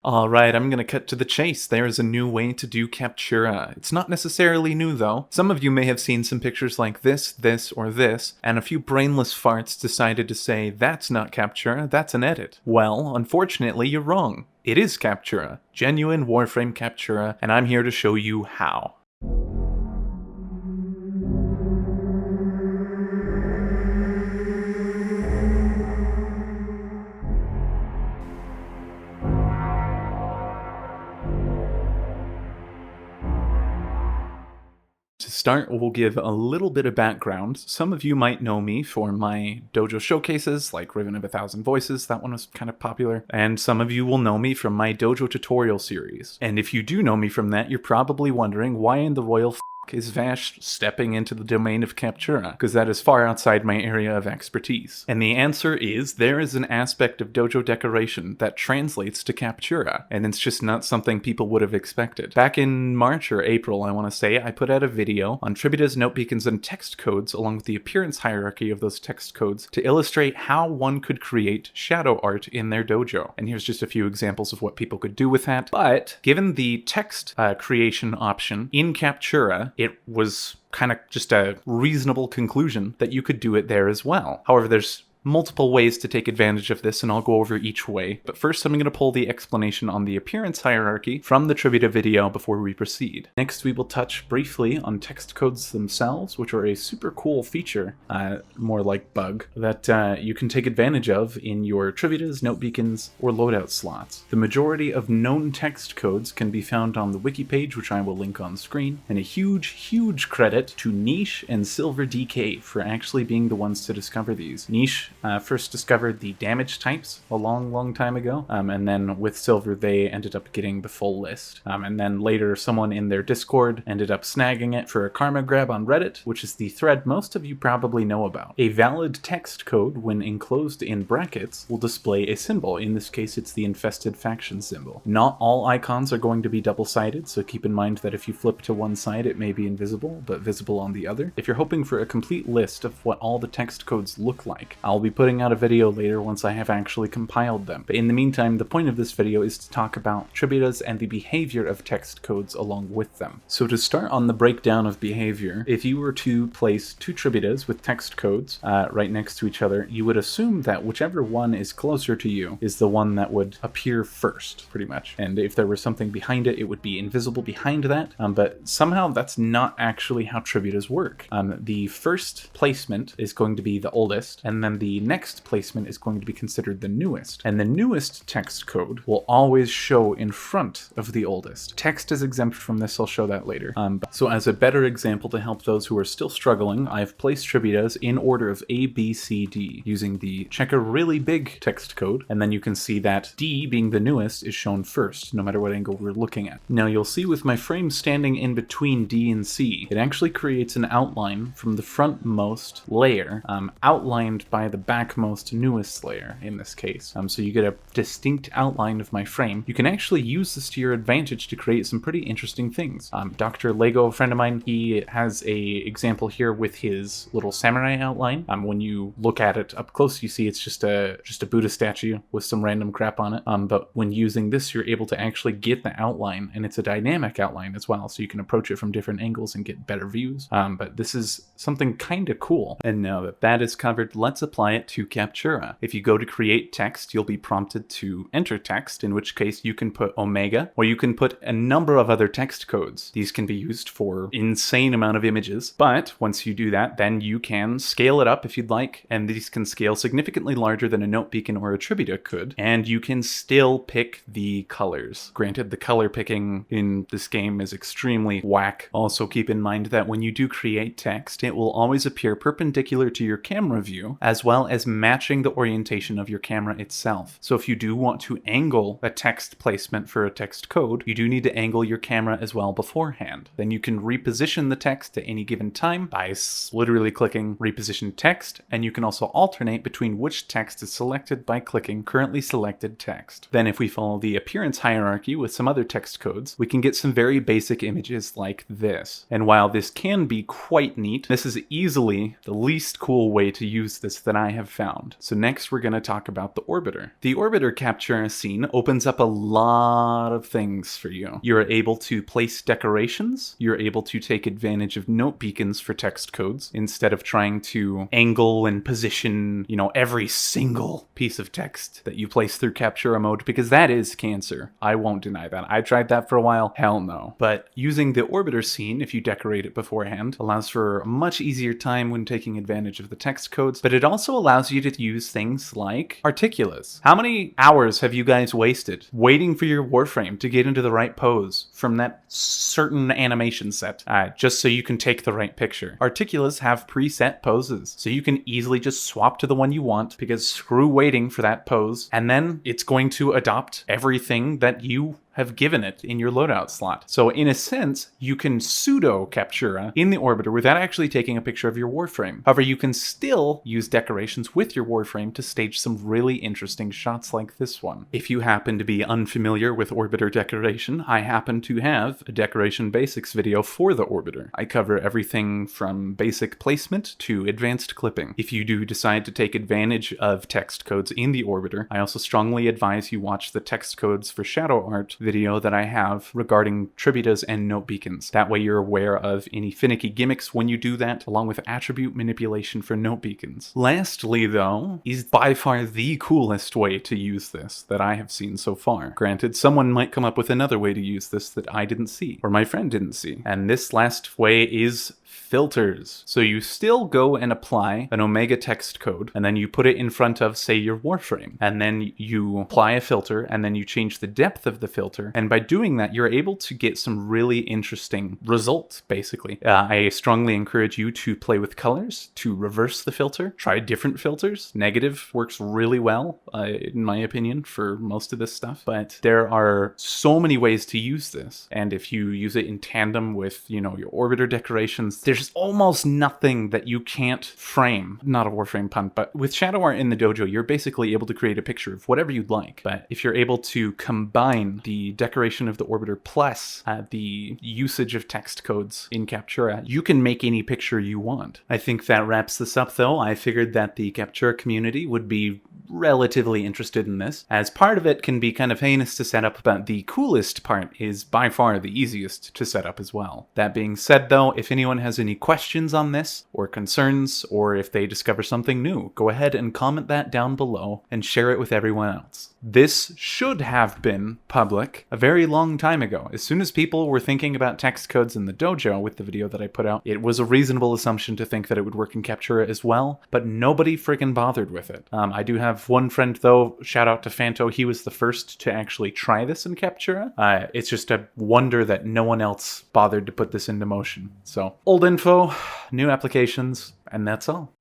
Alright, I'm gonna cut to the chase. There is a new way to do Captura. It's not necessarily new though. Some of you may have seen some pictures like this, or this, and a few brainless farts decided to say, that's not Captura, that's an edit. Well, unfortunately, you're wrong. It is Captura. Genuine Warframe Captura, and I'm here to show you how. To start, we'll give a little bit of background. Some of you might know me for my dojo showcases, like Riven of a Thousand Voices, that one was kind of popular, and some of you will know me from my dojo tutorial series. And if you do know me from that, you're probably wondering why in the royal is Vash stepping into the domain of Captura, because that is far outside my area of expertise. And the answer is, there is an aspect of dojo decoration that translates to Captura, and it's just not something people would have expected. Back in March or April, I want to say, I put out a video on Tributas, note beacons, and text codes, along with the appearance hierarchy of those text codes, to illustrate how one could create shadow art in their dojo. And here's just a few examples of what people could do with that. But given the text creation option in Captura, it was kind of just a reasonable conclusion that you could do it there as well. However, there's multiple ways to take advantage of this, and I'll go over each way. But first, I'm going to pull the explanation on the appearance hierarchy from the Tributa video before we proceed. Next, we will touch briefly on text codes themselves, which are a super cool feature, more like bug, that you can take advantage of in your Tributas, note beacons, or loadout slots. The majority of known text codes can be found on the wiki page, which I will link on screen, and a huge credit to Niche and Silver DK for actually being the ones to discover these. Niche first discovered the damage types a long time ago, and then with Silver they ended up getting the full list. And then later someone in their Discord ended up snagging it for a karma grab on Reddit, which is the thread most of you probably know about. A valid text code, when enclosed in brackets, will display a symbol. In this case, it's the infested faction symbol. Not all icons are going to be double-sided, so keep in mind that if you flip to one side, it may be invisible, but visible on the other. If you're hoping for a complete list of what all the text codes look like, I'll be putting out a video later once I have actually compiled them. But in the meantime, the point of this video is to talk about Tributas and the behavior of text codes along with them. So to start on the breakdown of behavior, if you were to place two Tributas with text codes right next to each other, you would assume that whichever one is closer to you is the one that would appear first, pretty much. And if there was something behind it, it would be invisible behind that, but somehow that's not actually how Tributas work. The first placement is going to be the oldest, and then the next placement is going to be considered the newest. And the newest text code will always show in front of the oldest. Text is exempt from this, I'll show that later. So as a better example to help those who are still struggling, I've placed Tributas in order of A, B, C, D, using the check a really big text code, and then you can see that D, being the newest, is shown first, no matter what angle we're looking at. Now you'll see with my frame standing in between D and C, it actually creates an outline from the frontmost layer, outlined by the backmost newest layer in this case. So you get a distinct outline of my frame. You can actually use this to your advantage to create some pretty interesting things. Dr. Lego, a friend of mine, he has a example here with his little samurai outline. When you look at it up close, you see it's just a Buddha statue with some random crap on it. But when using this, you're able to actually get the outline, and it's a dynamic outline as well, so you can approach it from different angles and get better views. But this is something kind of cool. And now that that is covered, let's apply it to Captura. If you go to create text, you'll be prompted to enter text, in which case you can put Omega, or you can put a number of other text codes. These can be used for insane amount of images, but once you do that, then you can scale it up if you'd like, and these can scale significantly larger than a note beacon or a Tributa could, and you can still pick the colors. Granted, the color picking in this game is extremely whack. Also keep in mind that when you do create text, it will always appear perpendicular to your camera view, as well as matching the orientation of your camera itself. So if you do want to angle a text placement for a text code, you do need to angle your camera as well beforehand. Then you can reposition the text at any given time by literally clicking reposition text, and you can also alternate between which text is selected by clicking currently selected text. Then if we follow the appearance hierarchy with some other text codes, we can get some very basic images like this. And while this can be quite neat, this is easily the least cool way to use this that I I have found. So next we're going to talk about the Orbiter. The Orbiter Captura scene opens up a lot of things for you. You're able to place decorations. You're able to take advantage of note beacons for text codes instead of trying to angle and position, every single piece of text that you place through Captura mode, because that is cancer. I won't deny that. I tried that for a while. Hell no. But using the Orbiter scene, if you decorate it beforehand, allows for a much easier time when taking advantage of the text codes, but it also allows you to use things like articulus. How many hours have you guys wasted waiting for your Warframe to get into the right pose from that certain animation set, just so you can take the right picture? Articulus have preset poses, so you can easily just swap to the one you want, because screw waiting for that pose, and then it's going to adopt everything that you have given it in your loadout slot. So in a sense, you can pseudo Captura in the Orbiter without actually taking a picture of your Warframe. However, you can still use decorations with your Warframe to stage some really interesting shots like this one. If you happen to be unfamiliar with Orbiter decoration, I happen to have a decoration basics video for the Orbiter. I cover everything from basic placement to advanced clipping. If you do decide to take advantage of text codes in the Orbiter, I also strongly advise you watch the text codes for shadow art video that I have regarding tributas and note beacons. That way you're aware of any finicky gimmicks when you do that, along with attribute manipulation for note beacons. Lastly, though, is by far the coolest way to use this that I have seen so far. Granted, someone might come up with another way to use this that I didn't see, or my friend didn't see. And this last way is filters. So you still go and apply an Omega text code, and then you put it in front of, say, your Warframe, and then you apply a filter, and then you change the depth of the filter, and by doing that, you're able to get some really interesting results, basically. I strongly encourage you to play with colors, to reverse the filter, try different filters. Negative works really well, in my opinion, for most of this stuff, but there are so many ways to use this, and if you use it in tandem with, your Orbiter decorations, there's almost nothing that you can't frame. Not a Warframe pun, but with shadow art in the dojo, you're basically able to create a picture of whatever you'd like. But if you're able to combine the decoration of the Orbiter plus the usage of text codes in Captura, you can make any picture you want. I think that wraps this up, though. I figured that the Captura community would be relatively interested in this, as part of it can be kind of heinous to set up, but the coolest part is by far the easiest to set up as well. That being said, though, if anyone has any questions on this, or concerns, or if they discover something new, go ahead and comment that down below and share it with everyone else. This should have been public a very long time ago. As soon as people were thinking about text codes in the dojo with the video that I put out, it was a reasonable assumption to think that it would work in Captura as well, but nobody friggin' bothered with it. I do have one friend, though, shout out to Fanto, he was the first to actually try this in Captura. It's just a wonder that no one else bothered to put this into motion. So, old info, new applications, and that's all.